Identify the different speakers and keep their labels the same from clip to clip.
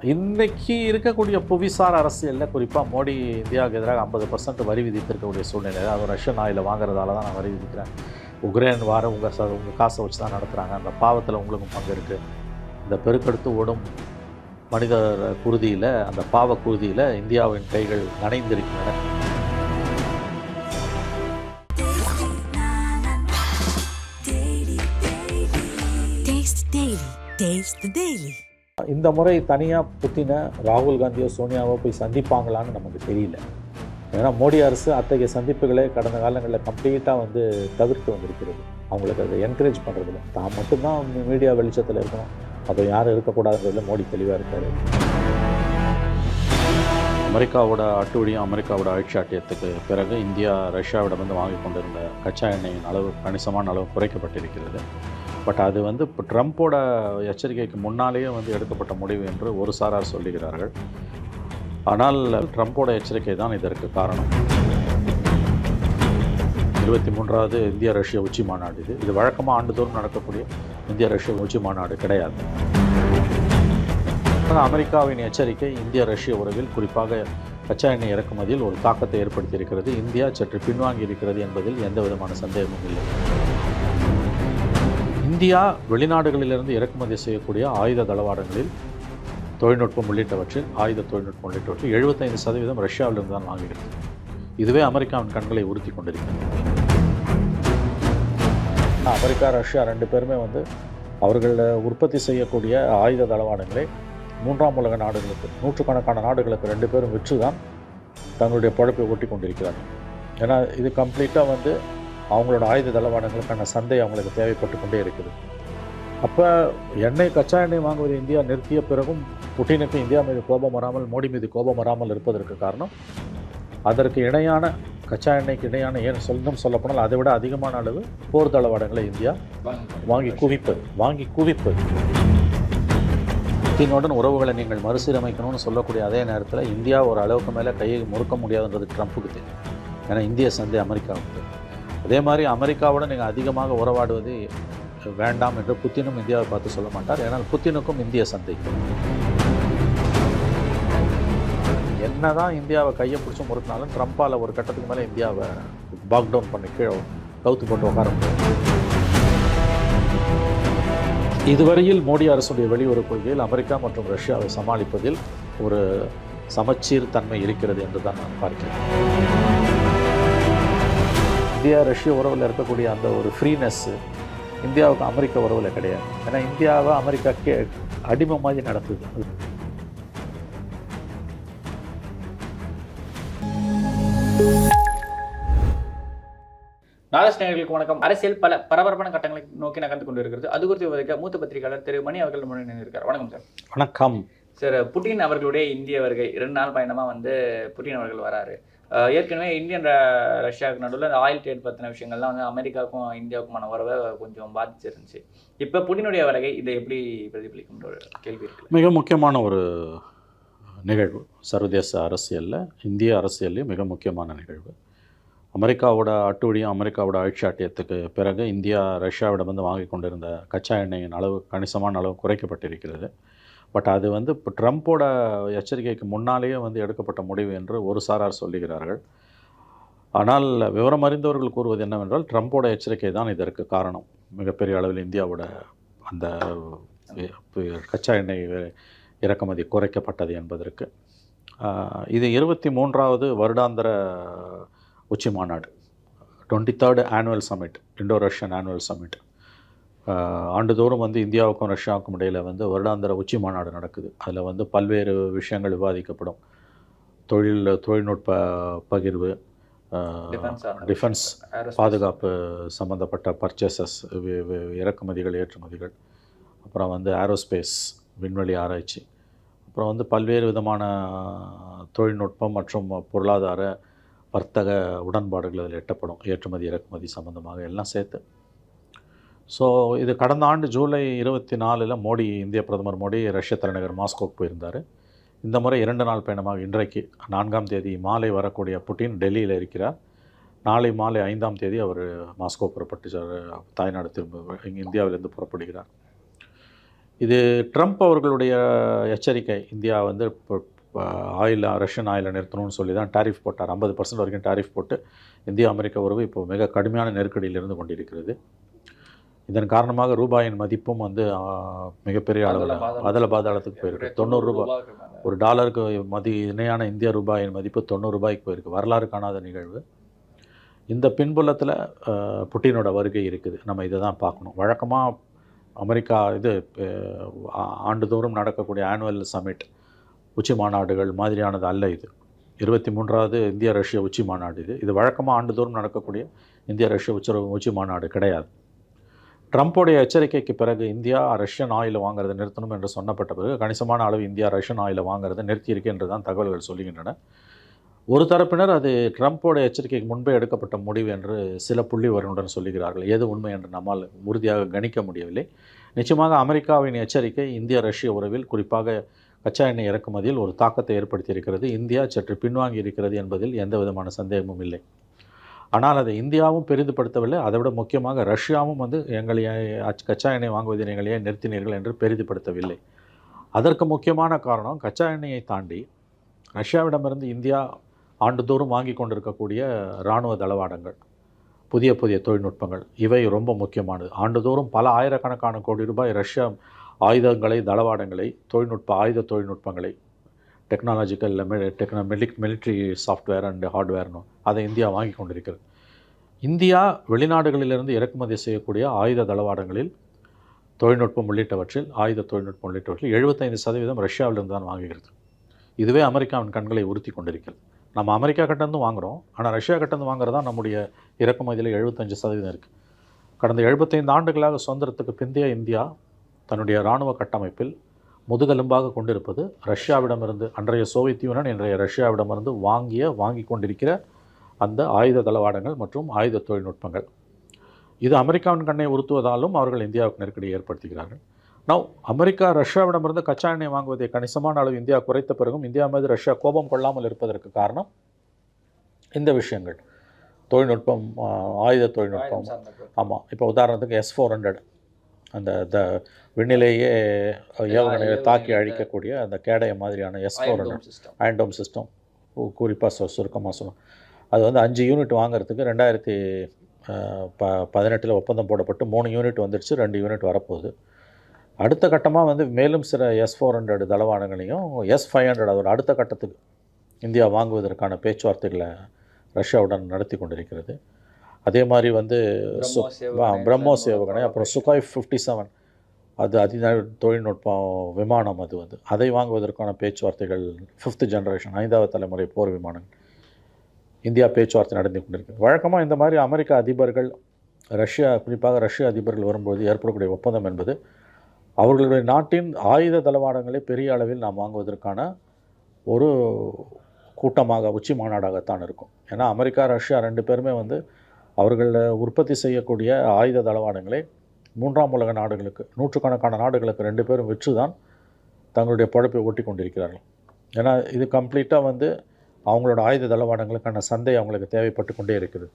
Speaker 1: இன்னைக்கு இருக்கக்கூடிய புவிசார் அரசியலில் குறிப்பாக மோடி இந்தியாவுக்கு எதிராக 50% வரி விதித்திருக்கக்கூடிய சூழ்நிலை. அது ரஷ்யன் ஆயிலை வாங்குறதால தான் நான் வரி விதிக்கிறேன், உக்ரைன் வாரம் உங்கள் காசை வச்சு தான் நடத்துகிறாங்க, அந்த பாவத்தில் உங்களுக்கும் பங்கு இருக்குது. இந்த பெருக்கெடுத்து ஓடும் மனிதர் குருதியில், அந்த பாவ குருதியில் இந்தியாவின் கைகள் நனைந்திருக்கின்றன. இந்த முறை தனியாக புத்தினை ராகுல் காந்தியோ சோனியாவோ போய் சந்திப்பாங்களான்னு நமக்கு தெரியல. ஏன்னா மோடி அரசு அத்தகைய சந்திப்புகளை கடந்த காலங்களில் கம்ப்ளீட்டாக தவிர்த்து வந்திருக்கிறது. அவங்களுக்கு அதை என்கரேஜ் பண்ணுறதில்ல. தான் மட்டும்தான் மீடியா வெளிச்சத்தில் இருக்கணும், அதை யாரும் இருக்கக்கூடாதுன்றதுல மோடி தெளிவாக இருக்கார். அமெரிக்காவோட அட்டுவழியும் அமெரிக்காவோட ஆட்சியாட்டியத்துக்கு பிறகு இந்தியா ரஷ்யாவிடம் வாங்கி கொண்டிருந்த கச்சா எண்ணெயின் அளவு கணிசமான அளவு குறைக்கப்பட்டிருக்கிறது. பட் அது இப்போ ட்ரம்ப்போட எச்சரிக்கைக்கு முன்னாலேயே எடுக்கப்பட்ட முடிவு என்று ஒரு சாரார் சொல்லுகிறார்கள். ஆனால் ட்ரம்ப்போட எச்சரிக்கை தான் இதற்கு காரணம். 23வது இந்தியா ரஷ்யா உச்சி மாநாடு இது வழக்கமாக ஆண்டுதோறும் நடக்கக்கூடிய இந்தியா ரஷ்யா உச்சி மாநாடு கிடையாது. அமெரிக்காவின் எச்சரிக்கை இந்தியா ரஷ்ய உறவில் குறிப்பாக கச்சா எண்ணெய் இறக்குமதியில் ஒரு தாக்கத்தை ஏற்படுத்தியிருக்கிறது. இந்தியா சற்று பின்வாங்கி இருக்கிறது என்பதில் எந்த விதமான சந்தேகமும் இல்லை. இந்தியா வெளிநாடுகளிலிருந்து இறக்குமதி செய்யக்கூடிய ஆயுத தளவாடங்களில் தொழில்நுட்பம் உள்ளிட்டவற்றில் 75% ரஷ்யாவிலிருந்து தான் வாங்குகிறது. இதுவே அமெரிக்காவின் கண்களை உறுத்தி கொண்டிருக்கிறது. அமெரிக்கா ரஷ்யா ரெண்டு பேருமே அவர்கள் உற்பத்தி செய்யக்கூடிய ஆயுத தளவாடங்களை மூன்றாம் உலக நாடுகளுக்கு, நூற்றுக்கணக்கான நாடுகளுக்கு ரெண்டு பேரும் விற்று தான் தங்களுடைய பழப்பை ஓட்டி கொண்டிருக்கிறார்கள். ஏன்னா இது கம்ப்ளீட்டாக அவங்களோட ஆயுத தளவாடங்களுக்கான சந்தை அவங்களுக்கு தேவைப்பட்டு கொண்டே இருக்குது. அப்போ கச்சா எண்ணெய் வாங்குவதை இந்தியா நிறுத்திய பிறகும் புட்டினுக்கு இந்தியா மீது கோபம் வராமல், மோடி மீது கோபம் வராமல் இருப்பதற்கு காரணம் அதற்கு இணையான கச்சா எண்ணெய்க்கு இணையான சொல்லப்போனால் அதை விட அதிகமான அளவு போர் தளவாடங்களை இந்தியா வாங்கி குவிப்பது. புட்டினுடன் உறவுகளை நீங்கள் மறுசீரமைக்கணும்னு சொல்லக்கூடிய அதே நேரத்தில் இந்தியா ஒரு அளவுக்கு மேலே கையை முறுக்க முடியாதுன்றது ட்ரம்ப்புக்கு தெரியும். ஏன்னா இந்திய சந்தை அமெரிக்காவுக்கு. அதே மாதிரி அமெரிக்காவுடன் நீங்கள் அதிகமாக உறவாடுவது வேண்டாம் என்று புத்தினும் இந்தியாவை பார்த்து சொல்ல மாட்டார். ஏன்னால் புத்தினுக்கும் இந்திய சந்தை. என்னதான் இந்தியாவை கையை பிடிச்சி முறுக்கினாலும் ட்ரம்ப்பால் ஒரு கட்டத்துக்கு மேலே இந்தியாவை பாக் டவுன் பண்ணி கீழே கவுத்து போட்டு உட்கார முடியும். இதுவரையில் மோடி அரசுடைய வெளியுறவு கொள்கையில் அமெரிக்கா மற்றும் ரஷ்யாவை சமாளிப்பதில் ஒரு சமச்சீர் தன்மை இருக்கிறது என்று தான் நான் பார்க்கிறேன். இந்தியா ரஷ்ய உறவில் இருக்கக்கூடிய அந்த ஒரு ஃப்ரீனஸ் இந்தியாவுக்கு அமெரிக்க உறவில் கிடையாது. ஏன்னா இந்தியாவை அமெரிக்காவுக்கு அடிமை மாதிரி நடத்துது.
Speaker 2: நாகேஷ் நேயர்களுக்கு வணக்கம். அரசியல் பல பரபரப்பான கட்டங்களை நோக்கி நகர்ந்து கொண்டு இருக்கிறது. அது குறித்து விவரிக்க மூத்த பத்திரிகையாளர் திரு மணி அவர்கள் முன்னாடி இருக்கார். வணக்கம் சார்.
Speaker 1: வணக்கம்
Speaker 2: சார். புட்டின் அவர்களுடைய இந்திய வருகை 2 நாள் பயணமாக புட்டின் அவர்கள் வராரு. ஏற்கனவே இந்தியன் ரஷ்யாவுக்கு நடுவில் அந்த ஆயில் ட்ரேட் பற்றின விஷயங்கள்லாம் அமெரிக்காவுக்கும் இந்தியாவுக்குமான உறவை கொஞ்சம் பாதிச்சிருந்துச்சு. இப்போ புட்டினுடைய வருகை இதை எப்படி பிரதிபலிக்கும்ன்ற ஒரு கேள்வி இருக்குது.
Speaker 1: மிக முக்கியமான ஒரு நிகழ்வு சர்வதேச அரசியலில், இந்திய அரசியல்லையும் மிக முக்கியமான நிகழ்வு. அமெரிக்காவோட அட்டுவழியும் அமெரிக்காவோட ஆட்சியாட்டியத்துக்கு பிறகு இந்தியா ரஷ்யாவிடம் வாங்கி கொண்டிருந்த கச்சா எண்ணெயின் அளவு கணிசமான அளவு குறைக்கப்பட்டிருக்கிறது. பட் அது இப்போ ட்ரம்ப்போட எச்சரிக்கைக்கு முன்னாலேயே எடுக்கப்பட்ட முடிவு என்று ஒரு சாரார் சொல்லுகிறார்கள். ஆனால் விவரம் அறிந்தவர்கள் கூறுவது என்னவென்றால் ட்ரம்ப்போட எச்சரிக்கை தான் இதற்கு காரணம். மிகப்பெரிய அளவில் இந்தியாவோட அந்த கச்சா எண்ணெய் இறக்குமதி குறைக்கப்பட்டது என்பதற்கு. இது 23வது வருடாந்திர உச்சி மாநாடு, 23rd annual summit, Indo Russian annual summit. ஆண்டுதோறும் இந்தியாவுக்கும் ரஷ்யாவுக்கும் இடையில் வருடாந்திர உச்சி மாநாடு நடக்குது. அதில் பல்வேறு விஷயங்கள் விவாதிக்கப்படும். தொழில்நுட்ப பகிர்வு, டிஃபென்ஸ் பாதுகாப்பு சம்மந்தப்பட்ட பர்ச்சேசஸ், இறக்குமதிகள் ஏற்றுமதிகள், அப்புறம் ஏரோஸ்பேஸ் விண்வெளி ஆராய்ச்சி, அப்புறம் பல்வேறு விதமான தொழில்நுட்பம் மற்றும் பொருளாதார வர்த்தக உடன்பாடுகள் அதில் எட்டப்படும். ஏற்றுமதி இறக்குமதி சம்மந்தமாக எல்லாம் சேர்த்து. ஸோ இது கடந்த ஆண்டு ஜூலை 24 மோடி, இந்திய பிரதமர் மோடி ரஷ்ய தலைநகர் மாஸ்கோவுக்கு போயிருந்தார். இந்த முறை 2 நாள் பயணமாக இன்றைக்கு 4ஆம் தேதி மாலை வரக்கூடிய புட்டின் டெல்லியில் இருக்கிறார். நாளை மாலை 5ஆம் தேதி அவர் மாஸ்கோ புறப்பட்டு தாய்நாடு திரும்ப இந்தியாவிலிருந்து புறப்படுகிறார். இது ட்ரம்ப் அவர்களுடைய எச்சரிக்கை. இந்தியா வந்து இப்போ ரஷ்யன் ஆயிலை நிறுத்தணும்னு சொல்லி தான் டாரிஃப் போட்டார். 50% வரைக்கும் டாரிஃப் போட்டு இந்தியா அமெரிக்க உறவு இப்போ மிக கடுமையான நெருக்கடியில் இருந்து கொண்டிருக்கிறது. இதன் காரணமாக ரூபாயின் மதிப்பும் வந்து மிகப்பெரிய அளவில் அதில் பாதாளத்துக்கு போயிருக்கு. $90 ஒரு டாலருக்கு இணையான இந்திய ரூபாயின் மதிப்பு $90 போயிருக்கு. வரலாறு காணாத நிகழ்வு. இந்த பின்புலத்தில் புட்டினோட வருகை இருக்குது. நம்ம இதை தான் பார்க்கணும். வழக்கமாக அமெரிக்கா ஆண்டுதோறும் நடக்கக்கூடிய ஆனுவல் சமிட் உச்சி மாநாடுகள் மாதிரியானது அல்ல இது. 23வது இந்திய ரஷ்ய உச்சி மாநாடு இது வழக்கமாக ஆண்டுதோறும் நடக்கக்கூடிய இந்திய ரஷ்ய உச்சி மாநாடு கிடையாது. ட்ரம்ப்போடைய எச்சரிக்கைக்கு பிறகு இந்தியா ரஷ்யன் ஆயிலை வாங்குறதை நிறுத்தணும் என்று சொன்னப்பட்ட பிறகு கணிசமான அளவு இந்தியா ரஷ்யன் ஆயிலை வாங்குறதை நிறுத்தியிருக்கு என்று தான் தகவல்கள் சொல்லுகின்றன. ஒரு தரப்பினர் அது ட்ரம்ப்போட எச்சரிக்கைக்கு முன்பே எடுக்கப்பட்ட முடிவு என்று சில புள்ளி விவரங்களுடன் சொல்லுகிறார்கள். எது உண்மை என்று நம்மால் உறுதியாக கணிக்க முடியவில்லை. நிச்சயமாக அமெரிக்காவின் எச்சரிக்கை இந்திய ரஷ்ய உறவில் குறிப்பாக கச்சா எண்ணெய் இறக்குமதியில் ஒரு தாக்கத்தை ஏற்படுத்தியிருக்கிறது. இந்தியா சற்று பின்வாங்கி இருக்கிறது என்பதில் எந்த விதமான சந்தேகமும் இல்லை. ஆனால் அதை இந்தியாவும் பெரிதுபடுத்தவில்லை. அதை விட முக்கியமாக ரஷ்யாவும் வந்து எங்களை கச்சா எண்ணெய் வாங்குவதை எங்களையே நிறுத்தினீர்கள் என்று பெரிதுபடுத்தவில்லை. அதற்கு முக்கியமான காரணம் கச்சா எண்ணெயை தாண்டி ரஷ்யாவிடமிருந்து இந்தியா ஆண்டுதோறும் வாங்கி கொண்டிருக்கக்கூடிய இராணுவ தளவாடங்கள், புதிய புதிய தொழில்நுட்பங்கள், இவை ரொம்ப முக்கியமானது. ஆண்டுதோறும் பல ஆயிரக்கணக்கான கோடி ரூபாய் ரஷ்யா ஆயுதங்களை, தளவாடங்களை, ஆயுத தொழில்நுட்பங்களை, டெக்னாலஜிக்கல் மிலிட்ரி சாஃப்ட்வேர் அண்ட் ஹார்ட்வேர்னு அதை இந்தியா வாங்கி கொண்டிருக்கிறது. இந்தியா வெளிநாடுகளிலிருந்து இறக்குமதி செய்யக்கூடிய ஆயுத தளவாடங்களில் தொழில்நுட்பம் உள்ளிட்டவற்றில் 75% ரஷ்யாவிலிருந்து தான் வாங்குகிறது. இதுவே அமெரிக்காவின் கண்களை உறுத்தி கொண்டிருக்கிறது. நம்ம அமெரிக்கா கிட்டேருந்து வாங்குகிறோம், ஆனால் ரஷ்யா கிட்டேருந்து வாங்குறதா நம்முடைய இறக்குமதியில் 75% இருக்குது. கடந்த 75 ஆண்டுகளாக சுதந்திரத்துக்கு பிந்தைய இந்தியா தன்னுடைய இராணுவ கட்டமைப்பில் முதுகெலும்பாக கொண்டிருப்பது ரஷ்யாவிடமிருந்து, அன்றைய சோவியத் யூனியன் இன்றைய ரஷ்யாவிடமிருந்து வாங்கி கொண்டிருக்கிற அந்த ஆயுத தளவாடங்கள் மற்றும் ஆயுத தொழில்நுட்பங்கள். இது அமெரிக்காவின் கண்ணை உறுத்துவதாலும் அவர்கள் இந்தியாவுக்கு நெருக்கடியை ஏற்படுத்துகிறார்கள். அமெரிக்கா ரஷ்யாவிடமிருந்து கச்சா எண்ணெய் வாங்குவதை கணிசமான அளவு இந்தியா குறைத்த பிறகும் இந்தியா மீது ரஷ்யா கோபம் கொள்ளாமல் இருப்பதற்கு காரணம் இந்த விஷயங்கள். தொழில்நுட்பம், ஆயுத தொழில்நுட்பம். ஆமாம், இப்போ உதாரணத்துக்கு S-400 அந்த விண்ணிலேயே ஏவுகணையை தாக்கி அழிக்கக்கூடிய அந்த கேடய மாதிரியான S-400 அயன்டோம் சிஸ்டம், குறிப்பாக சுருக்கமாக சொல்லணும், அது வந்து 5 யூனிட் வாங்குறதுக்கு 2018 ஒப்பந்தம் போடப்பட்டு 3 யூனிட் வந்துடுச்சு, 2 யூனிட் வரப்போகுது. அடுத்த கட்டமாக வந்து மேலும் சில S-400 தளவாடங்களையும் S-500 அதோட அடுத்த கட்டத்துக்கு இந்தியா வாங்குவதற்கான பேச்சுவார்த்தைகளை ரஷ்யாவுடன் நடத்தி கொண்டிருக்கிறது. அதே மாதிரி வந்து பிரம்மோஸ் ஏவுகணை, அப்புறம் சுகாய் 57 அது தொழில்நுட்பம் விமானம், அது வந்து அதை வாங்குவதற்கான பேச்சுவார்த்தைகள் 5th ஜெனரேஷன் 5வது தலைமுறை போர் விமானங்கள் இந்தியா பேச்சுவார்த்தை நடந்து கொண்டிருக்கு. வழக்கமாக இந்த மாதிரி அமெரிக்க அதிபர்கள் குறிப்பாக ரஷ்ய அதிபர்கள் வரும்போது ஏற்படக்கூடிய ஒப்பந்தம் என்பது அவர்களுடைய நாட்டின் ஆயுத தளவாடங்களை பெரிய அளவில் நாம் வாங்குவதற்கான ஒரு கூட்டமாக, உச்சி மாநாடாகத்தான் இருக்கும். ஏன்னா அமெரிக்கா ரஷ்யா 2 பேருமே வந்து அவர்கள் உற்பத்தி செய்யக்கூடிய ஆயுத தளவாடங்களை 3ஆம் உலக நாடுகளுக்கு, நூற்றுக்கணக்கான நாடுகளுக்கு 2 பேரும் விற்று தான் தங்களுடைய பொழப்பை ஓட்டி கொண்டிருக்கிறார்கள். ஏன்னா இது கம்ப்ளீட்டாக வந்து அவங்களோட ஆயுத தளவாடங்களுக்கான சந்தை அவங்களுக்கு தேவைப்பட்டு கொண்டே இருக்கிறது.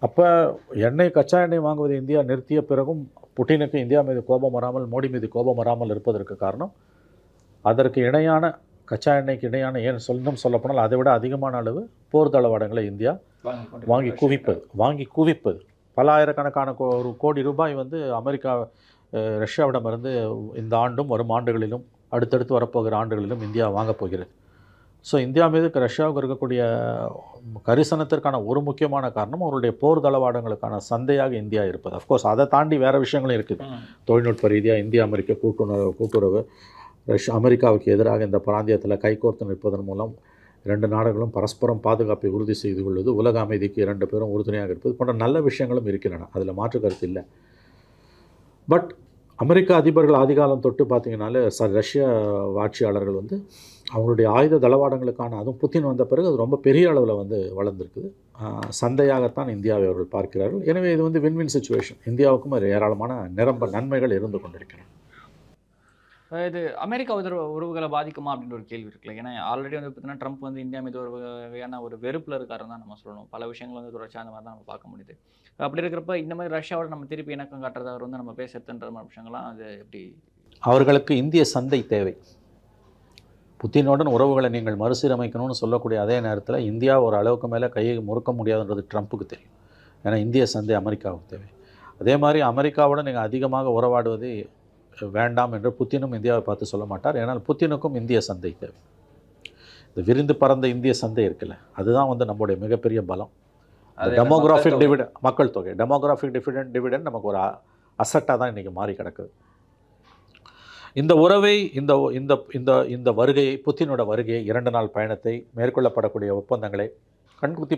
Speaker 1: அப்போ கச்சா எண்ணெய் வாங்குவதை இந்தியா நிறுத்திய பிறகும் புட்டினுக்கு இந்தியா மீது கோபம் வராமல், மோடி மீது கோபம் வராமல் இருப்பதற்கு காரணம் அதற்கு இணையான கச்சா எண்ணெய்க்கு இணையான, சொல்லப்போனால் அதை விட அதிகமான அளவு போர் தளவாடங்களை இந்தியா வாங்கி குவிப்பது. பல ஆயிரக்கணக்கான கோடி ரூபாய் வந்து அமெரிக்கா ரஷ்யாவிடமிருந்து இந்த ஆண்டும் வரும் ஆண்டுகளிலும் அடுத்தடுத்து வரப்போகிற ஆண்டுகளிலும் இந்தியா வாங்கப் போகிறது. ஸோ இந்தியா மீது ரஷ்யாவுக்கு இருக்கக்கூடிய கரிசனத்திற்கான ஒரு முக்கியமான காரணம் அவருடைய போர் தளவாடங்களுக்கான சந்தையாக இந்தியா இருப்பது. அஃப்கோர்ஸ் அதை தாண்டி வேறு விஷயங்களும் இருக்குது. தொழில்நுட்ப ரீதியாக இந்தியா அமெரிக்க கூட்டுறவு அமெரிக்காவுக்கு எதிராக இந்த பிராந்தியத்தில் கைகோர்த்து நிற்பதன் மூலம் 2 நாடுகளும் பரஸ்பரம் பாதுகாப்பை உறுதி செய்து கொள்வது, உலக அமைதிக்கு 2 பேரும் உறுதுணையாக இருப்பது போன்ற நல்ல விஷயங்களும் இருக்கின்றன. அதில் மாற்று கருத்து இல்லை. பட் அமெரிக்க அதிபர்கள் ஆதிகாலம் தொட்டு பார்த்திங்கனாலே ரஷ்ய ஆட்சியாளர்கள் வந்து அவங்களுடைய ஆயுத தளவாடங்களுக்கான, அதுவும் புத்தின் வந்த பிறகு அது ரொம்ப பெரிய அளவில் வந்து வளர்ந்துருக்குது. சந்தையாகத்தான் இந்தியாவை அவர்கள் பார்க்கிறார்கள். எனவே இது வந்து வின்வின் சிச்சுவேஷன். இந்தியாவுக்கும் அது ஏராளமான நன்மைகள் இருந்து கொண்டிருக்கிறது.
Speaker 2: இது அமெரிக்கா உறவுகளை பாதிக்குமா அப்படின்ற ஒரு கேள்வி இருக்குல்ல. ஏன்னா ஆல்ரெடி வந்து பார்த்தீங்கன்னா ட்ரம்ப் வந்து இந்தியா மீது ஒரு வகையான ஒரு வெறுப்பில் இருக்காருன்னு தான் நம்ம சொல்லணும். பல விஷயங்கள் வந்து தொடர்ச்சியாக அந்த மாதிரி தான் நம்ம பார்க்க முடியுது. அப்படி இருக்கிறப்ப இந்த மாதிரி ரஷ்யாவோட நம்ம திருப்பி இணக்கம் காட்டுறது, அவர் வந்து நம்ம பேசுறதுன்ற மாதிரி விஷயங்கள்லாம் அது எப்படி
Speaker 1: அவர்களுக்கு இந்திய சந்தை தேவை. புத்தினுடன் உறவுகளை நீங்கள் மறுசீரமைக்கணும்னு சொல்லக்கூடிய அதே நேரத்தில் இந்தியா ஒரு அளவுக்கு மேலே கையை முறுக்க முடியாதுன்றது ட்ரம்ப்புக்கு தெரியும். ஏன்னா இந்திய சந்தை அமெரிக்காவுக்கு தேவை. அதே மாதிரி அமெரிக்காவுடன் நீங்கள் அதிகமாக உறவாடுவது வேண்டாம் என்று புத்தினும் இந்தியாவை பார்த்து சொல்ல மாட்டார். ஏன்னால் புத்தினுக்கும் இந்திய சந்தை தேவை. இந்த விரிந்து பறந்த இந்திய சந்தை இருக்குல்ல, அதுதான் வந்து நம்முடைய மிகப்பெரிய பலம். டெமோகிராஃபிக் டிவிடெண்ட், மக்கள் தொகை, டெமோகிராஃபிக் டிவிடெண்ட் நமக்கு ஒரு அசட்டாக தான் இன்றைக்கி மாறி கிடக்குது. இந்த உறவை இந்த இந்த இந்த இந்த வருகையை, புத்தினோட வருகையை, 2 நாள் பயணத்தை, மேற்கொள்ளப்படக்கூடிய ஒப்பந்தங்களை கண்குத்தி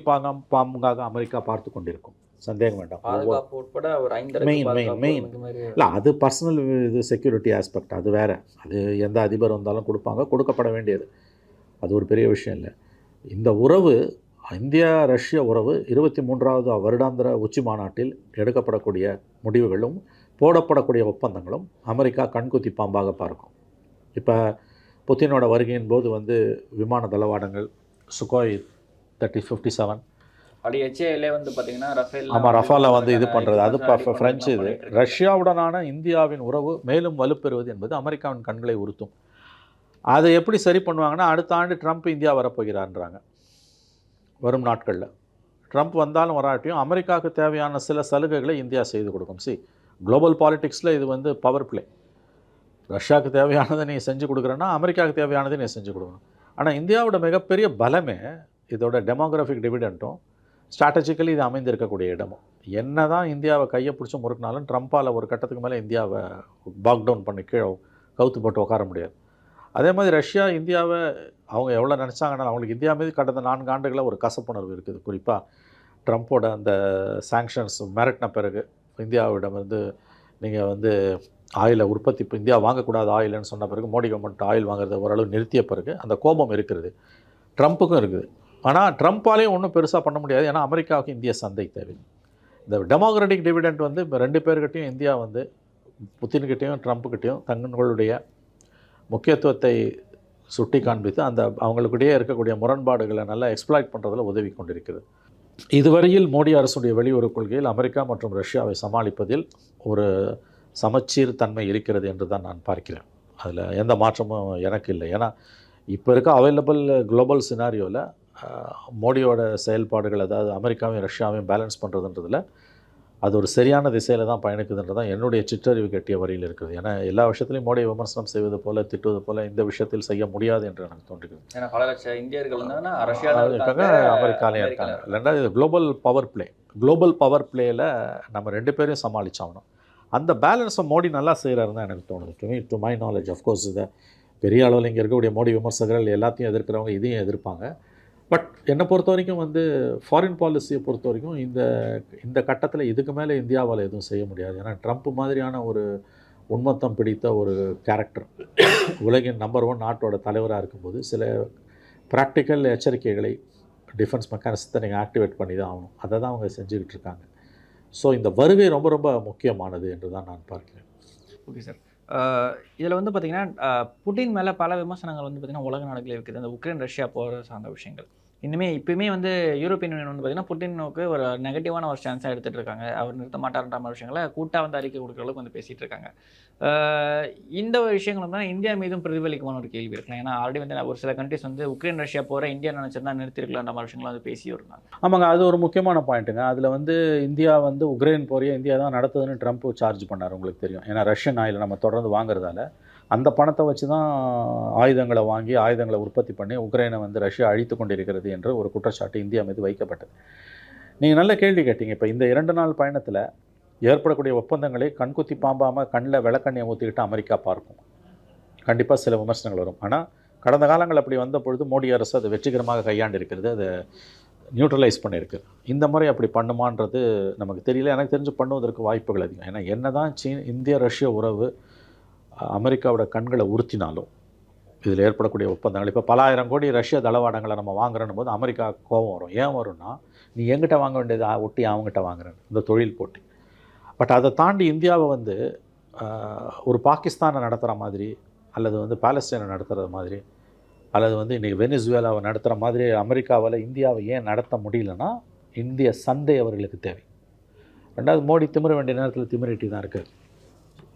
Speaker 1: பாம்பாக அமெரிக்கா பார்த்து கொண்டிருக்கும். சந்தேகம் வேண்டாம்.
Speaker 2: பாதுகாப்பு உட்பட ஒரு 5
Speaker 1: மெயின் இல்லை, அது பர்சனல் இது செக்யூரிட்டி ஆஸ்பெக்ட், அது வேறு. அது எந்த அதிபர் வந்தாலும் கொடுப்பாங்க, கொடுக்கப்பட வேண்டியது. அது ஒரு பெரிய விஷயம் இல்லை. இந்த உறவு, இந்தியா ரஷ்ய உறவு 23வது வருடாந்திர உச்சி மாநாட்டில் எடுக்கப்படக்கூடிய முடிவுகளும் போடப்படக்கூடிய ஒப்பந்தங்களும் அமெரிக்கா கண்குத்தி பாம்பாக பார்க்கும். இப்போ புத்தினோட வருகையின் போது வந்து விமான தளவாடங்கள், சுகோய் 3057
Speaker 2: அப்படி HALலே வந்து பார்த்தீங்கன்னா ரஃபேல்,
Speaker 1: ஆமாம், ரஃபாலில் வந்து இது பண்ணுறது, அது ஃப்ரெஞ்சு. இது ரஷ்யாவுடனான இந்தியாவின் உறவு மேலும் வலுப்பெறுவது என்பது அமெரிக்காவின் கண்களை உறுத்தும். அதை எப்படி சரி பண்ணுவாங்கன்னா, அடுத்த ஆண்டு ட்ரம்ப் இந்தியா வரப்போகிறான்றாங்க. வரும் நாட்களில் ட்ரம்ப் வந்தாலும் வராட்டியும் அமெரிக்காவுக்கு தேவையான சில சலுகைகளை இந்தியா செய்து கொடுக்கும். குளோபல் பாலிடிக்ஸில் இது வந்து பவர் பிளே. ரஷ்யாவுக்கு தேவையானதை நீ செஞ்சு கொடுக்குறேன்னா அமெரிக்காவுக்கு தேவையானதை நீ செஞ்சு கொடுக்கணும். ஆனால் இந்தியாவோட மிகப்பெரிய பலமே இதோட டெமோகிராஃபிக் டிவிடெண்ட்டும் ஸ்ட்ராட்டஜிக்கலி இது அமைந்திருக்கக்கூடிய இடமும். என்ன தான் இந்தியாவை கையை பிடிச்சி முறுக்கினாலும் ட்ரம்ப்பால் ஒரு கட்டத்துக்கு மேலே இந்தியாவை பாக் டவுன் பண்ணி கீழே கவுத்து போட்டு உட்கார முடியாது. அதே மாதிரி ரஷ்யா இந்தியாவை அவங்க எவ்வளோ நினச்சாங்கன்னா, அவங்களுக்கு இந்தியா மீது கடந்த 4 ஆண்டுகளில் ஒரு கசப்புணர்வு இருக்குது. குறிப்பாக ட்ரம்ப்போட அந்த சாங்ஷன்ஸ் மிரட்டின பிறகு, இந்தியாவிடம் வந்து நீங்கள் வந்து ஆயிலை உற்பத்தி, இப்போ இந்தியா வாங்கக்கூடாது ஆயில்னு சொன்ன பிறகு, மோடி கவர்மெண்ட் ஆயில் வாங்குறத ஓரளவு நிறுத்திய பிறகு அந்த கோபம் இருக்கிறது, ட்ரம்ப்புக்கும் இருக்குது. ஆனால் ட்ரம்ப்பாலேயும் ஒன்றும் பெருசாக பண்ண முடியாது. ஏன்னா அமெரிக்காவுக்கு இந்திய சந்தை தேவை. இந்த டெமோக்ராட்டிக் டிவிடெண்ட் வந்து 2 பேர்கிட்டையும் இந்தியா வந்து புத்தின்கிட்டையும் ட்ரம்ப்புக்கிட்டையும் தங்களுடைய முக்கியத்துவத்தை சுட்டி காண்பித்து அந்த அவங்களுக்கிடையே இருக்கக்கூடிய முரண்பாடுகளை நல்லா எக்ஸ்ப்ளாய்ட் பண்ணுறதில் உதவி கொண்டிருக்கிறது. இதுவரையில் மோடி அரசுடைய வெளியுறவு கொள்கையில் அமெரிக்கா மற்றும் ரஷ்யாவை சமாளிப்பதில் ஒரு சமச்சீர் தன்மை இருக்கிறது என்று தான் நான் பார்க்கிறேன். அதில் எந்த மாற்றமும் எனக்கு இல்லை. ஏன்னா இப்போ இருக்க அவைலபிள் குளோபல் சினாரியோவில் மோடியோட செயல்பாடுகள், அதாவது அமெரிக்காவையும் ரஷ்யாவையும் பேலன்ஸ் பண்ணுறதுன்றதில் அது ஒரு சரியான திசையில் தான் பயணிக்குதுன்றது தான் என்னுடைய சிற்றறிவு கட்டிய வரியில் இருக்குது. ஏன்னா எல்லா விஷயத்துலையும் மோடியை விமர்சனம் செய்வது போல், திட்டுவது போல் இந்த விஷயத்தில் செய்ய முடியாது என்று எனக்கு தோன்றுகிறது.
Speaker 2: ஏன்னா பல லட்சம் இந்தியர்கள்
Speaker 1: இருக்காங்க, அமெரிக்காலையும் இருக்காங்க. ரெண்டாவது இது global power play. Global power பிளேயில் நம்ம 2 பேரையும் சமாளிச்சாகணும். அந்த பேலன்ஸை மோடி நல்லா செய்கிறாருன்னு தான் எனக்கு தோணுது. To my knowledge. அஃப்கோர்ஸ் இதை பெரிய அளவில் இங்கே இருக்கக்கூடிய மோடி விமர்சகர்கள் எல்லாத்தையும் எதிர்க்கிறவங்க இதையும் எதிர்ப்பாங்க. பட் என்னை பொறுத்த வரைக்கும் வந்து ஃபாரின் பாலிசியை பொறுத்த வரைக்கும் இந்த கட்டத்தில் இதுக்கு மேலே இந்தியாவால் எதுவும் செய்ய முடியாது. ஏன்னா ட்ரம்ப் மாதிரியான ஒரு உண்மத்தம் பிடித்த ஒரு கேரக்டர் உலகின் நம்பர் 1 நாட்டோட தலைவராக இருக்கும்போது சில ப்ராக்டிக்கல் எச்சரிக்கைகளை, டிஃபென்ஸ் மெக்கானிசத்தை நீங்கள் ஆக்டிவேட் பண்ணி தான் ஆகணும். அதை தான் அவங்க செஞ்சுக்கிட்டு இருக்காங்க. ஸோ இந்த வருகை ரொம்ப ரொம்ப முக்கியமானது என்று தான் நான் பார்க்கிறேன்.
Speaker 2: Okay sir. இதில் வந்து பார்த்திங்கன்னா புட்டின் மேலே பல விமர்சனங்கள் வந்து பார்த்திங்கன்னா உலக நாடுகளில் இருக்குது. அந்த உக்ரைன் ரஷ்யா போகிற சார்ந்த விஷயங்கள் இப்போயுமே வந்து யூரோப்பியன் யூனியன் வந்து பார்த்திங்கன்னா புட்டினுக்கு ஒரு நெகட்டிவான ஒரு ஸ்டான்ஸாக எடுத்துகிட்டு இருக்காங்க. அவர் நிறுத்த மாட்டார்ன்ற மாதிரி விஷயங்களை கூட்டாக வந்து அறிக்கை கொடுக்குற அளவுக்கு வந்து பேசிகிட்டு இருக்காங்க. இந்த விஷயங்கள் வந்து இந்தியா மீதும் பிரதிபலிக்குமான ஒரு கேள்வி இருக்கலாம். ஏன்னா ஆல்ரெடி வந்து ஒரு சில கண்ட்ரிஸ் வந்து உக்ரைன் ரஷ்யா போகிற இந்தியா நினச்சிருந்தா நிறுத்திருக்கலான்ற மாதிரி விஷயங்கள் வந்து பேசி வருவாங்க.
Speaker 1: ஆமாங்க, அது ஒரு முக்கியமான பாயிண்ட்டுங்க. அதில் வந்து இந்தியா வந்து உக்ரைன் போறிய இந்தியா தான் நடத்துதுன்னு ட்ரம்ப் சார்ஜ் பண்ணார், உங்களுக்கு தெரியும். ஏன்னா ரஷ்யன் ஆயில் நம்ம தொடர்ந்து வாங்குறதால அந்த பணத்தை வச்சு தான் ஆயுதங்களை வாங்கி ஆயுதங்களை உற்பத்தி பண்ணி உக்ரைனை வந்து ரஷ்யா அழித்து கொண்டிருக்கிறது என்ற ஒரு குற்றச்சாட்டு இந்தியா மீது வைக்கப்பட்டது. நீங்கள் நல்ல கேள்வி கேட்டீங்க. இப்போ இந்த 2 நாள் பயணத்தில் ஏற்படக்கூடிய ஒப்பந்தங்களை கண்குத்தி பாம்பாமல் கண்ணில் விளக்கண்ணியை ஊற்றிக்கிட்டு அமெரிக்கா பார்க்கும். கண்டிப்பாக சில விமர்சனங்கள் வரும். ஆனால் கடந்த காலங்கள் அப்படி வந்த பொழுது மோடி அரசு அதை வெற்றிகரமாக கையாண்டு இருக்கிறது, அதை நியூட்ரலைஸ் பண்ணியிருக்கு. இந்த முறை அப்படி பண்ணுமான்றது நமக்கு தெரியல. எனக்கு தெரிஞ்சு பண்ணுவதற்கு வாய்ப்புகள் அதிகம். ஏன்னா என்ன தான் இந்திய ரஷ்ய உறவு அமெரிக்காவோட கண்களை உறுத்தினாலும் இதில் ஏற்படக்கூடிய ஒப்பந்தங்கள், இப்போ பல ஆயிரம் கோடி ரஷ்ய தளவாடங்களை நம்ம வாங்குறோம் போது அமெரிக்கா கோபம் வரும். ஏன் வரும்னா, நீ எங்கிட்ட வாங்க வேண்டியது ஒட்டி அவங்ககிட்ட வாங்குறேன், இந்த தொழில் போட்டி. பட் அதை தாண்டி இந்தியாவை வந்து ஒரு பாகிஸ்தானை நடத்துகிற மாதிரி, அல்லது வந்து பாலஸ்தீனை நடத்துகிற மாதிரி, அல்லது வந்து இன்றைக்கி வெனிசுவேலாவை நடத்துகிற மாதிரி அமெரிக்காவில் இந்தியாவை ஏன் நடத்த முடியலன்னா, இந்திய சந்தை அவர்களுக்கு தேவை. ரெண்டாவது, மோடி திமிர வேண்டிய நேரத்தில் திமிரிட்டி தான் இருக்குது.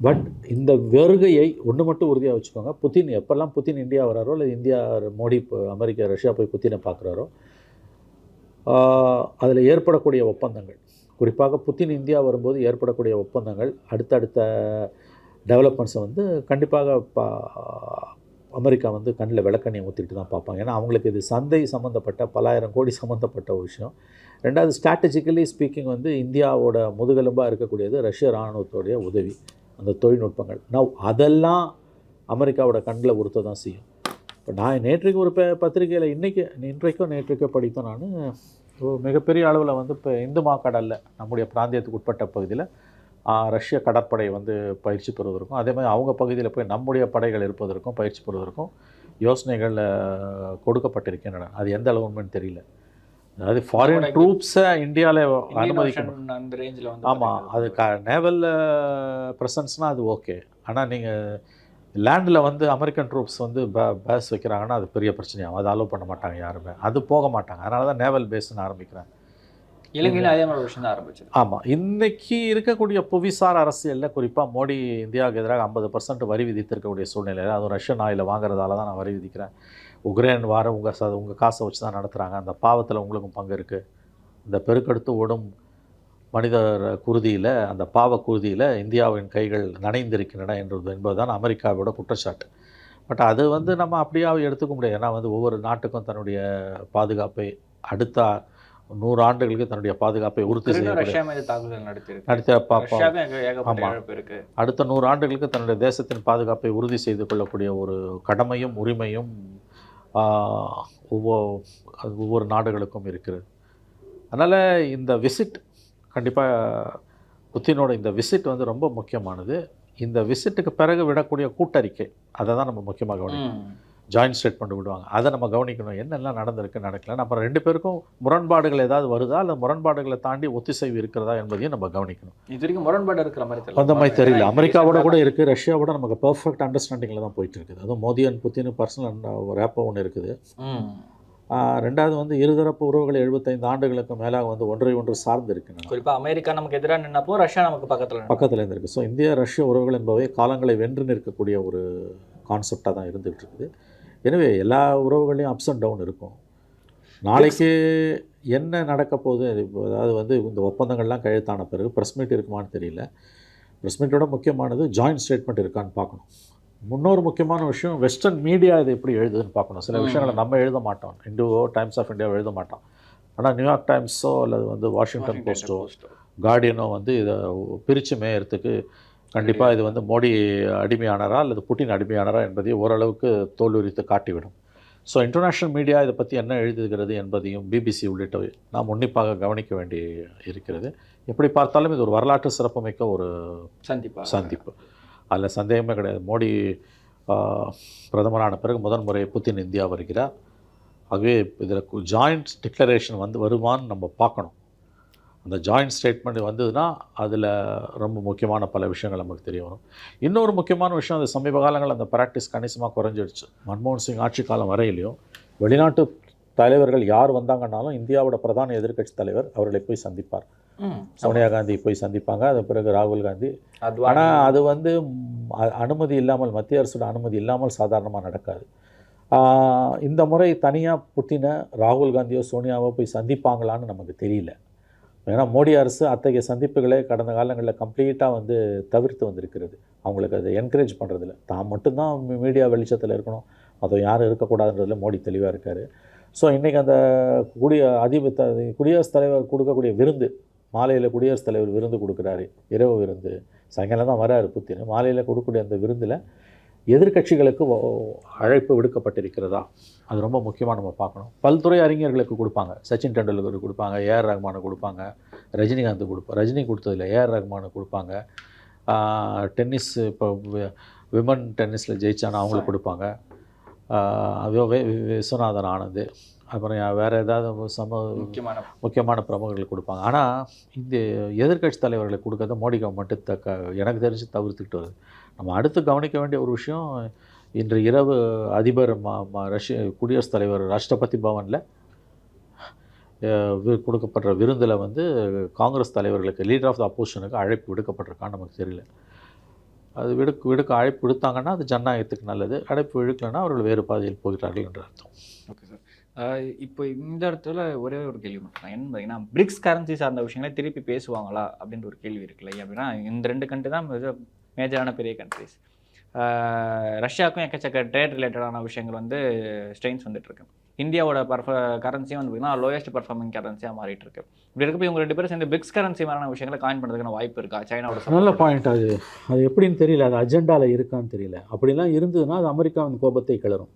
Speaker 1: பட் இந்த வருகையை ஒன்று மட்டும் உறுதியாக வச்சுக்கோங்க, புதின் எப்போல்லாம் புதின் இந்தியா வராரோ இல்லை இந்தியா மோடி இப்போ அமெரிக்கா ரஷ்யா போய் புத்தினை பார்க்குறாரோ அதில் ஏற்படக்கூடிய ஒப்பந்தங்கள், குறிப்பாக புதின் இந்தியா வரும்போது ஏற்படக்கூடிய ஒப்பந்தங்கள் அடுத்தடுத்த டெவலப்மெண்ட்ஸை வந்து கண்டிப்பாக அமெரிக்கா வந்து கண்ணில் விளக்கண்ணியை ஊற்றிட்டு தான் பார்ப்பாங்க. ஏன்னா அவங்களுக்கு இது சந்தை சம்மந்தப்பட்ட பலாயிரம் கோடி சம்மந்தப்பட்ட ஒரு விஷயம். ரெண்டாவது, ஸ்ட்ராட்டஜிக்கலி ஸ்பீக்கிங் வந்து இந்தியாவோட முதுகெலும்பாக இருக்கக்கூடியது ரஷ்ய இராணுவத்தோடைய உதவி, அந்த தொழில்நுட்பங்கள். அதெல்லாம் அமெரிக்காவோட கண்ணில் உறுத்த தான் செய்யும். இப்போ நான் நேற்றைக்கு ஒரு பத்திரிகையில் நேற்றைக்கோ படித்தோம். நான் ஒரு மிகப்பெரிய அளவில் வந்து இப்போ இந்து மாக்கடலில் நம்முடைய பிராந்தியத்துக்கு உட்பட்ட பகுதியில் ரஷ்ய கடற்படை வந்து பயிற்சி பெறுவதற்கும், அதே மாதிரி அவங்க பகுதியில் போய் நம்முடைய படைகள் இருப்பதற்கும் பயிற்சி பெறுவதற்கும் யோசனைகள் கொடுக்கப்பட்டிருக்கின்றன. அது எந்த அளவு உண்மைன்னு தெரியல. அதாவது ஃபாரின் ட்ரூப்ஸை இந்தியாவில் அனுமதிக்கணும்
Speaker 2: அந்த ரேஞ்சில் வந்து.
Speaker 1: ஆமாம், அது நேவல் ப்ரெசன்ஸ்னால் அது ஓகே. ஆனால் நீங்கள் லேண்டில் வந்து அமெரிக்கன் ட்ரூப்ஸ் வந்து பேஸ் வைக்கிறாங்கன்னா அது பெரிய பிரச்சனையாகும். அது அலோவ் பண்ண மாட்டாங்க யாருமே, அது போக மாட்டாங்க. அதனால தான் நேவல் பேஸ்ன்னு ஆரம்பிக்கிறாங்க.
Speaker 2: இலங்கையில் அதே மாதிரி விஷயம் தான் ஆரம்பிச்சு.
Speaker 1: ஆமாம், இன்றைக்கி இருக்கக்கூடிய புவிசார் அரசியலில் குறிப்பாக மோடி இந்தியாவுக்கு எதிராக 50% வரி விதித்திருக்கக்கூடிய சூழ்நிலையில், அதுவும் ரஷ்யன் ஆயிலை வாங்குறதால தான் நான் வரி விதிக்கிறேன், உக்ரைன் வாரம் உங்கள் காசை வச்சு தான் நடத்துகிறாங்க, அந்த பாவத்தில் உங்களுக்கும் பங்கு இருக்குது, இந்த பெருக்கெடுத்து ஓடும் மனிதர் குருதியில், அந்த பாவ குருதியில் இந்தியாவின் கைகள் நனைந்திருக்கின்றன என்பதுதான் அமெரிக்காவோட குற்றச்சாட்டு. பட் அது வந்து நம்ம அப்படியே எடுத்துக்க முடியாது. ஏன்னா வந்து ஒவ்வொரு நாட்டுக்கும் தன்னுடைய பாதுகாப்பை அடுத்த 100 ஆண்டுகளுக்கு தன்னுடைய பாதுகாப்பை உறுதி செய்ய அடுத்த 100 ஆண்டுகளுக்கு தன்னுடைய தேசத்தின் பாதுகாப்பை உறுதி செய்து கொள்ளக்கூடிய ஒரு கடமையும் உரிமையும் ஒவ்வொரு நாடுகளுக்கும் இருக்கிறது. அதனால் இந்த விசிட் கண்டிப்பாக புத்தினோட இந்த விசிட் வந்து ரொம்ப முக்கியமானது. இந்த விசிட்டுக்கு பிறகு விடக்கூடிய கூட்டறிக்கை, அதை தான் நம்ம முக்கியமாக கவனிக்கணும். ஜாயின்ட் ஸ்டேட்மெண்ட் விடுவாங்க, அதை நம்ம கவனிக்கணும். என்னெல்லாம் நடந்திருக்கு நடக்கல, அப்புறம் 2 பேருக்கும் முரண்பாடுகள் ஏதாவது வருதா, அல்லது முரண்பாடுகளை தாண்டி ஒத்திசைவு இருக்கிறதா என்பதையும் நம்ம கவனிக்கணும்.
Speaker 2: இது வரைக்கும் முரண்பாடு இருக்கிற மாதிரி
Speaker 1: அந்த மாதிரி தெரியல. அமெரிக்காவோட கூட இருக்குது, ரஷ்யாவோட நமக்கு பெர்ஃபெக்ட் அண்டர்ஸ்டாண்டிங்கில் தான் போயிட்டு இருக்குது. அதுவும் மோடி அண்ட் புத்தின் பர்சனல் ஒரு ஆப்போ ஒன்று இருக்குது. ரெண்டாவது வந்து இருதரப்பு உறவுகள் 75 ஆண்டுகளுக்கு மேலாக வந்து ஒன்றை சார்ந்து இருக்குங்க.
Speaker 2: குறிப்பாக அமெரிக்கா நமக்கு எதிராக நின்னப்போ ரஷ்யா நமக்கு பக்கத்தில்
Speaker 1: இருந்திருக்கு. ஸோ இந்தியா ரஷ்ய உறவுகள் என்பவை காலங்களை வென்று நிற்கக்கூடிய ஒரு கான்செப்டாக தான் இருந்துகிட்டு இருக்குது. எனவே எல்லா உறவுகளையும் அப்ஸ் அண்ட் டவுன் இருக்கும். நாளைக்கு என்ன நடக்க போகுது, அதாவது வந்து இந்த ஒப்பந்தங்கள்லாம் கையெழுத்தான பிறகு ப்ரெஸ் மீட் இருக்குமான்னு தெரியல. ப்ரெஸ் மீட்டோட முக்கியமானது ஜாயின்ட் ஸ்டேட்மெண்ட் இருக்கான்னு பார்க்கணும். இன்னொரு முக்கியமான விஷயம், வெஸ்டர்ன் மீடியா இதை எப்படி எழுதுன்னு பார்க்கணும். சில விஷயங்களை நம்ம எழுத மாட்டோம், இந்துவோ டைம்ஸ் ஆஃப் இந்தியாவோ எழுத மாட்டோம். ஆனால் நியூயார்க் டைம்ஸோ அல்லது வந்து வாஷிங்டன் போஸ்ட்டோ கார்டியனோ வந்து இதை பிரித்து மேயறதுக்கு கண்டிப்பாக இது வந்து மோடி அடிமையானாரா அல்லது புட்டின் அடிமையானாரா என்பதை ஓரளவுக்கு தோல்வித்து காட்டிவிடும். ஸோ இன்டர்நேஷ்னல் மீடியா இதை பற்றி என்ன எழுதுகிறது என்பதையும் பிபிசி உள்ளிட்டவை நாம் உன்னிப்பாக கவனிக்க வேண்டி இருக்கிறது. எப்படி பார்த்தாலும் இது ஒரு வரலாற்று சிறப்புமிக்க ஒரு சந்திப்பு, அதில் சந்தேகமே கிடையாது. மோடி பிரதமரான பிறகு முதன்முறை புத்தின் இந்தியா வருகிறார். ஆகவே இதில் ஜாயிண்ட் டிக்ளரேஷன் வந்து வருமானு நம்ம பார்க்கணும். அந்த ஜாயிண்ட் ஸ்டேட்மெண்ட் வந்ததுன்னா அதில் ரொம்ப முக்கியமான பல விஷயங்கள் நமக்கு தெரிய வரும். இன்னொரு முக்கியமான விஷயம், அது சமீப காலங்கள் அந்த ப்ராக்டிஸ் கணிசமாக குறைஞ்சிடுச்சு. மன்மோகன் சிங் ஆட்சி காலம் வரையிலையும் வெளிநாட்டு தலைவர்கள் யார் வந்தாங்கன்னாலும் இந்தியாவோட பிரதான எதிர்க்கட்சி தலைவர் அவர்களை போய் சந்திப்பார். சோனியா காந்தி போய் சந்திப்பாங்க, அது பிறகு ராகுல் காந்தி. ஆனால் அது வந்து அனுமதி இல்லாமல், மத்திய அரசோட அனுமதி இல்லாமல் சாதாரணமாக நடக்காது. இந்த முறை தனியாக புட்டினை ராகுல் காந்தியோ சோனியாவோ போய் சந்திப்பாங்களான்னு நமக்கு தெரியல. ஏன்னா மோடி அரசு அத்தகைய சந்திப்புகளை கடந்த காலங்களில் கம்ப்ளீட்டாக வந்து தவிர்த்து வந்திருக்கிறது. அவங்களுக்கு அதை என்கரேஜ் பண்ணுறதில்ல. தான் மட்டும்தான் மீடியா வெளிச்சத்தில் இருக்கணும், அதை யாரும் இருக்கக்கூடாதுன்றதில் மோடி தெளிவாக இருக்கார். ஸோ இன்றைக்கி அந்த குடியரசுத் தலைவர் கொடுக்கக்கூடிய விருந்து, மாலையில் குடியரசுத் தலைவர் விருந்து கொடுக்குறாரு, இரவு விருந்து, சாயங்காலம் தான் வராரு புத்தின். மாலையில் கொடுக்கக்கூடிய அந்த விருந்தில் எதிர்கட்சிகளுக்கு அழைப்பு விடுக்கப்பட்டிருக்கிறதா, அது ரொம்ப முக்கியமாக நம்ம பார்க்கணும். பல்துறை அறிஞர்களுக்கு கொடுப்பாங்க, சச்சின் டெண்டுல்கருக்கு கொடுப்பாங்க, ஏஆர் ரஹ்மானை கொடுப்பாங்க, ரஜினிகாந்த் கொடுப்பாங்க, ரஜினி கொடுத்ததில்ல ஏஆர் ரஹ்மானை கொடுப்பாங்க, டென்னிஸ் இப்போ விமன் டென்னிஸில் ஜெயிச்சானா அவங்களுக்கு கொடுப்பாங்க, விஸ்வநாதன் ஆனந்த், அப்புறம் வேறு ஏதாவது முக்கியமான பிரமுகர்களுக்கு கொடுப்பாங்க. ஆனால் இந்த எதிர்கட்சி தலைவர்களுக்கு கொடுக்கறத மோடி கவர்மெண்ட்டு எனக்கு தெரிஞ்சு தவிர்த்துக்கிட்டு வருது. நம்ம அடுத்து கவனிக்க வேண்டிய ஒரு விஷயம், இன்று இரவு அதிபர் ரஷ்ய குடியரசுத் தலைவர் ராஷ்டிரபதி பவனில் கொடுக்கப்படுற விருந்தில் வந்து காங்கிரஸ் தலைவர்களுக்கு, லீடர் ஆஃப் த அப்போசிஷனுக்கு அழைப்பு விடுக்கப்பட்டிருக்கான்னு நமக்கு தெரியல. அது விடுக்க அழைப்பு விடுத்தாங்கன்னா அது ஜனநாயகத்துக்கு நல்லது, அழைப்பு விழுக்கலைன்னா அவர்கள் வேறு பாதையில் போகிறார்கள் என்ற அர்த்தம்.
Speaker 2: Okay sir. இப்போ இந்த இடத்துல ஒரே ஒரு கேள்வி மட்டும் என்னன்னு பார்த்தீங்கன்னா, பிரிக்ஸ் கரன்சி சார்ந்த விஷயங்களை திருப்பி பேசுவாங்களா அப்படின்ற ஒரு கேள்வி இருக்குல்ல. அப்படின்னா இந்த 2 கண்ட்ரி தான் மேஜரான பெரிய கண்ட்ரிஸ். ரஷ்யாவுக்கும் எக்கச்சக்க ட்ரேட் ரிலேட்டடான விஷயங்கள் வந்து ஸ்ட்ரெயின்ஸ் வந்துட்டு இருக்கு. இந்தியாவோட கரன்சியும் வந்து பார்த்தீங்கன்னா லோயஸ்ட் பர்ஃபார்மிங் கரன்சியாக மாறிட்டு இருக்கு. இப்படி இருக்கப்போ இவங்க 2 பேரும் சேர்ந்து பிரிக்ஸ் கரன்சி மாதிரியான விஷயங்களை காயின் பண்ணுறதுக்கான வாய்ப்பு இருக்கா? சைனாவோட
Speaker 1: நல்ல பாயிண்ட். அது எப்படின்னு தெரியல, அது அஜெண்டாவில் இருக்கான்னு தெரியல. அப்படிலாம் இருந்ததுன்னா அது அமெரிக்காவின் கோபத்தை கிளறும்.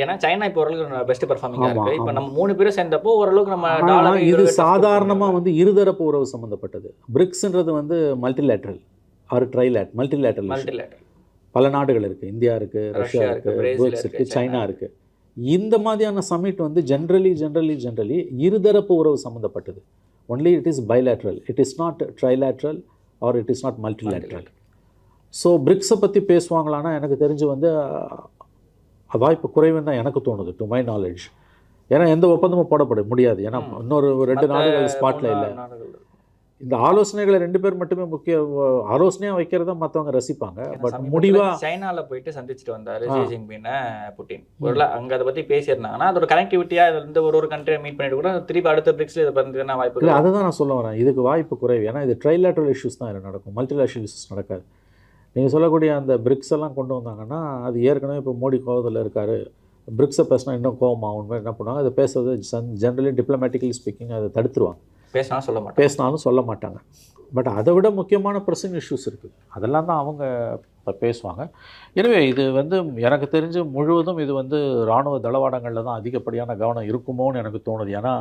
Speaker 2: ஏன்னா சைனா இப்போ ஓரளவுக்கு பெஸ்ட் பர்ஃபார்மிங்காக இருக்குது. இப்போ நம்ம 3 பேரும் சேர்ந்தப்போ ஓரளவுக்கு நம்ம
Speaker 1: இது சாதாரணமாக வந்து இருதரப்பு உறவு சம்மந்தப்பட்டது. பிரிக்ஸ்ன்றது வந்து மல்டிலேட்ரல் ஆர் மல்டிலேட்ரல் பல நாடுகள் இருக்குது. இந்தியா இருக்குது, ரஷ்யா இருக்குது, பிரிக்ஸ் இருக்குது, சைனா இருக்குது. இந்த மாதிரியான சமிட் வந்து ஜென்ரலி இருதரப்பு உறவு சம்மந்தப்பட்டது. Only it is bilateral, it is not trilateral or it is not multilateral. So பிரிக்ஸை பற்றி பேசுவாங்களான்னா எனக்கு தெரிஞ்சு வந்து வாய்ப்பு குறைவுன்னு தான் எனக்கு தோணுது, டு மை நாலேஜ். ஏன்னா எந்த ஒப்பந்தமும் போடப்பட முடியாது. ஏன்னா இன்னொரு 2 நாடுகள் ஸ்பாட்டில் இல்லை. இந்த ஆலோசனைகளை 2 பேர் மட்டுமே முக்கிய ஆலோசனையாக வைக்கிறத மற்றவங்க ரசிப்பாங்க. பட் முடிவாக
Speaker 2: சைனாவில் போயிட்டு சந்திச்சுட்டு வந்தார் ஷி ஜின்பிங் புட்டின். ஒருவேளை அங்கே அதை பற்றி பேசியிருந்தாங்கன்னா அதோட கனெக்டிவிட்டியாக இதில் இருந்து ஒரு கண்ட்ரியை மீட் பண்ணிட்டு கூட திருப்பி அடுத்த பிரிக்ஸில் இதை பற்றின வாய்ப்பு இல்லை.
Speaker 1: அதை தான் நான் சொல்ல வரேன், இதுக்கு வாய்ப்பு குறைவு. ஏன்னா இது ட்ரைலேட்ரல் இஷ்யூஸ் தான் இதில் நடக்கும், மல்டிலேட்ரல் இஷ்யூஸ் நடக்காது. நீங்கள் சொல்லக்கூடிய அந்த பிரிக்ஸ் எல்லாம் கொண்டு வந்தாங்கன்னா அது ஏற்கனவே இப்போ மோடி கோவத்தில் இருக்கார். பிரிக்ஸை பேசினா இன்னும் கோவமாகும். என்ன பண்ணுவாங்க, அதை பேசுறது ஜென்ரலி டிப்ளமேட்டிக்கலி ஸ்பீக்கிங் அதை தடுத்துருவாங்க. பேசினாலும் சொல்ல மாட்டாங்க. பட் அதை விட முக்கியமான பிரசன்ட் இஷ்யூஸ் இருக்குது, அதெல்லாம் தான் அவங்க பேசுவாங்க. எனவே இது வந்து எனக்கு தெரிஞ்சு முழுவதும் இது வந்து இராணுவ தளவாடங்களில் தான் அதிகப்படியான கவனம் இருக்குமோன்னு எனக்கு தோணுது. ஏன்னா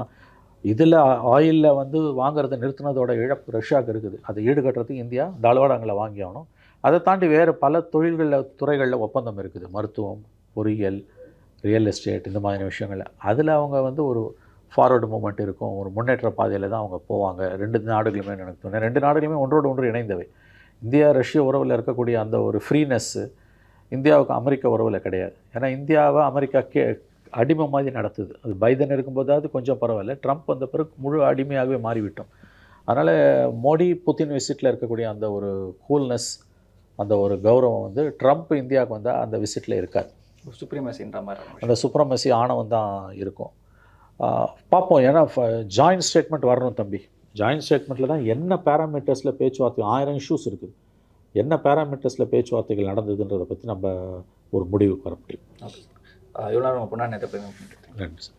Speaker 1: இதில் ஆயிலில் வந்து வாங்குறதை நிறுத்தினதோட இழப்பு ரஷ்யாவுக்கு இருக்குது. அதை ஈடுகட்டுறதுக்கு இந்தியா தளவாடங்களை வாங்கி ஆகணும். அதை தாண்டி வேறு பல துறைகளில் ஒப்பந்தம் இருக்குது, மருத்துவம், பொறியியல், ரியல் எஸ்டேட், இந்த மாதிரி விஷயங்கள். அதில் அவங்க வந்து ஒரு ஃபார்வர்டு மூமெண்ட் இருக்கும், ஒரு முன்னேற்ற பாதையில் தான் அவங்க போவாங்க. 2 நாடுகளுமே எனக்கு தோணுது 2 நாடுகளுமே ஒன்றோடு ஒன்று இணைந்தவை. இந்தியா ரஷ்ய உறவில் இருக்கக்கூடிய அந்த ஒரு ஃப்ரீனஸ்ஸு இந்தியாவுக்கு அமெரிக்க உறவில் கிடையாது. ஏன்னா இந்தியாவை அமெரிக்கா அடிமை மாதிரி நடத்துது. அது பைடன் இருக்கும்போதாவது கொஞ்சம் பரவாயில்ல, ட்ரம்ப் வந்த பிறகு முழு அடிமையாகவே மாறிவிட்டோம். அதனால் மோடி புத்தின் விசிட்டில் இருக்கக்கூடிய அந்த ஒரு கூல்னஸ், அந்த ஒரு கௌரவம் வந்து ட்ரம்ப் இந்தியாவுக்கு வந்தால் அந்த விசிட்டில் இருக்காது.
Speaker 2: சுப்ரீமசின்ற மாதிரி
Speaker 1: அந்த சுப்ரமசி ஆணவம் தான் இருக்கும். பார்ப்போம். ஏன்னா ஜாயின்ட் ஸ்டேட்மெண்ட் வரணும் தம்பி. ஜாயின்ட் ஸ்டேட்மெண்ட்டில் தான் என்ன பேராமீட்டர்ஸில் பேச்சுவார்த்தை, 1000 இஷ்யூஸ் இருக்குது, என்ன பேராமீட்டர்ஸில் பேச்சுவார்த்தைகள் நடந்ததுன்றதை பற்றி நம்ம ஒரு முடிவுக்கு வர முடியும்.
Speaker 2: இவ்வளோ நேரம் நேற்று
Speaker 1: நன்றி சார்.